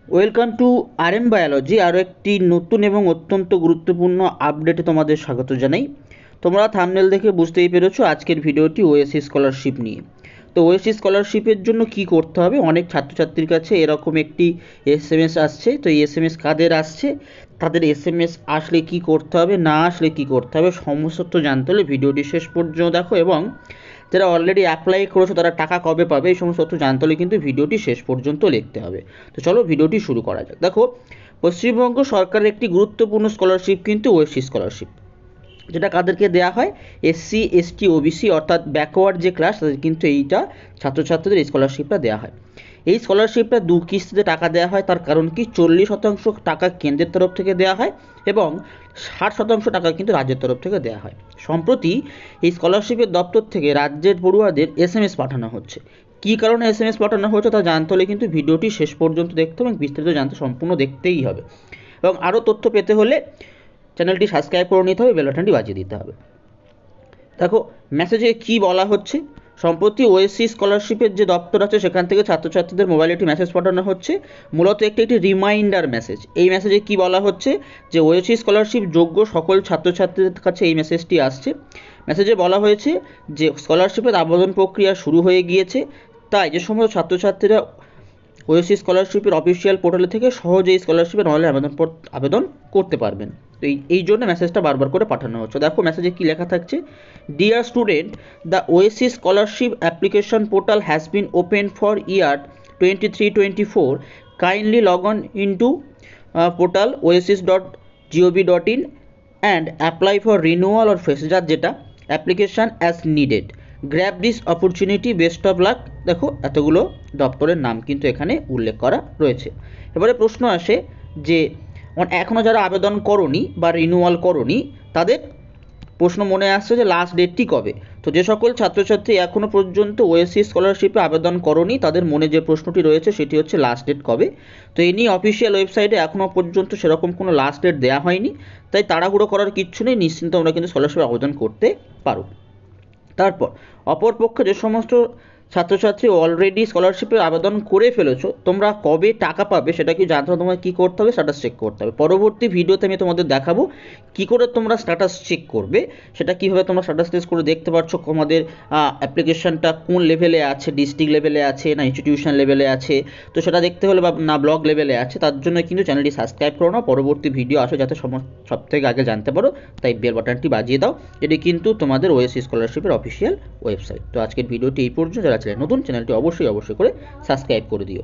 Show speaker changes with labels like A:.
A: Welcome to RM biology. আরও একটি নতুন এবং অত্যন্ত গুরুত্বপূর্ণ আপডেটে তোমাদের স্বাগত জানাই। তোমরা থাম্বনেল দেখে বুঝতেই পেরেছো আজকের ভিডিওটি ওএসসি স্কলারশিপ নিয়ে। তো ওএসসি স্কলারশিপের জন্য কি করতে হবে, অনেক ছাত্রছাত্রীর কাছে এরকম একটি এসএমএস আসছে। তো এই এসএমএস কাদের আসছে, তাদের এসএমএস আসলে কি করতে হবে, না আসলে কি করতে হবে, সমস্ত জানতে হলে ভিডিওটি শেষ পর্যন্ত দেখো। এবং যারা অলরেডি অ্যাপ্লাই করেছো তারা টাকা কবে পাবে এই সমস্ত তথ্য জানতে হলে কিন্তু ভিডিওটি শেষ পর্যন্ত দেখতে হবে। তো চলো ভিডিওটি শুরু করা যাক। দেখো, পশ্চিমবঙ্গ সরকারের একটি গুরুত্বপূর্ণ স্কলারশিপ কিন্তু ওএসসি স্কলারশিপ, যেটা কাদেরকে দেওয়া হয়, এসসি এসটি ওবিসি অর্থাৎ ব্যাকওয়ার্ড যে ক্লাস তাদের কিন্তু এইটা ছাত্রছাত্রীদের এই স্কলারশিপটা দেওয়া হয়। এই স্কলারশিপটা দু কিস্তিতে টাকা দেওয়া হয়। তার কারণ কি, 40% টাকা কেন্দ্রের তরফ থেকে দেওয়া হয় এবং 60% টাকা কিন্তু রাজ্যের তরফ থেকে দেওয়া হয়। সম্প্রতি এই স্কলারশিপের দপ্তর থেকে রাজ্যের পড়ুয়াদের এসএমএস পাঠানো হচ্ছে। কী কারণে এসএমএস পাঠানো হচ্ছে তা জানতে হলে কিন্তু ভিডিওটি শেষ পর্যন্ত দেখতে হবে এবং বিস্তারিত জানতে সম্পূর্ণ দেখতেই হবে। এবং আরও তথ্য পেতে হলে চ্যানেলটি সাবস্ক্রাইব করে নিতে হবে, বেল বাটনটি বাজিয়ে দিতে হবে। দেখো মেসেজে কি বলা হচ্ছে, সম্প্রতি ওএসসি স্কলারশিপের যে দপ্তর আছে সেখান থেকে ছাত্রছাত্রীদের মোবাইলে একটি মেসেজ পাঠানো হচ্ছে, মূলত একটি রিমাইন্ডার মেসেজ। এই মেসেজে কি বলা হচ্ছে যে ওএসসি স্কলারশিপ যোগ্য সকল ছাত্রছাত্রীদের কাছে এই মেসেজটি আসছে। মেসেজে বলা হয়েছে যে স্কলারশিপের আবেদন প্রক্রিয়া শুরু হয়ে গিয়েছে, তাই যে সমস্ত ছাত্রছাত্রীরা ওএসসি স্কলারশিপের অফিসিয়াল পোর্টালে থেকে সহজেই স্কলারশিপের অনলাইন আবেদন করতে পারবেন। তো এই জন্য মেসেজটা বারবার করে পাঠানো হচ্ছে। দেখো মেসেজে কি লেখা থাকছে, dear student, the OSC scholarship application portal has been open for year 23-24, kindly log on into portal oasis.gov.in and apply for renewal or fresh, যেটা application as needed. Grab this opportunity, best of luck. দেখো এতগুলো দপ্তরের নাম কিন্তু এখানে উল্লেখ করা রয়েছে। এবারে প্রশ্ন আসে যে এখনও যারা আবেদন করনি বা রিনিউয়াল করনি তাদের প্রশ্ন মনে আসছে যে লাস্ট ডেটটি কবে। তো যে সকল ছাত্রছাত্রী এখনও পর্যন্ত ওএসসি স্কলারশিপে আবেদন করনি তাদের মনে যে প্রশ্নটি রয়েছে সেটি হচ্ছে লাস্ট ডেট কবে। তো এই নিয়ে অফিসিয়াল ওয়েবসাইটে এখনও পর্যন্ত সেরকম কোনো লাস্ট ডেট দেওয়া হয়নি, তাই তাড়াহুড়ো করার কিচ্ছু নেই, নিশ্চিন্ত তোমরা কিন্তু স্কলারশিপে আবেদন করতে পারো। তারপর অপরপক্ষে যে সমস্ত ছাত্রছাত্রী অলরেডি স্কলারশিপে আবেদন করে ফেলেছো, তোমরা কবে টাকা পাবে সেটা কি জানতে হবে, তোমায় কী করতে হবে, স্ট্যাটাস চেক করতে হবে। পরবর্তী ভিডিওতে আমি তোমাদের দেখাবো কী করে তোমরা স্ট্যাটাস চেক করবে, সেটা কীভাবে তোমরা স্ট্যাটাস চেক করে দেখতে পারছো তোমাদের অ্যাপ্লিকেশনটা কোন লেভেলে আছে, ডিস্ট্রিক্ট লেভেলে আছে না ইনস্টিটিউশন লেভেলে আছে। তো সেটা দেখতে হলে বা না ব্লক লেভেলে আছে, তার জন্য কিন্তু চ্যানেলটি সাবস্ক্রাইব করো না, পরবর্তী ভিডিও আসে যাতে সব থেকে আগে জানতে পারো, তাই বেল বাটনটি বাজিয়ে দাও। এটি কিন্তু তোমাদের ওএসসি স্কলারশিপের অফিসিয়াল ওয়েবসাইট। তো আজকের ভিডিওটি এই পর্যন্ত। যারা চ্যানেল নতুন, চ্যানেলটি অবশ্যই করে সাবস্ক্রাইব করে দিও।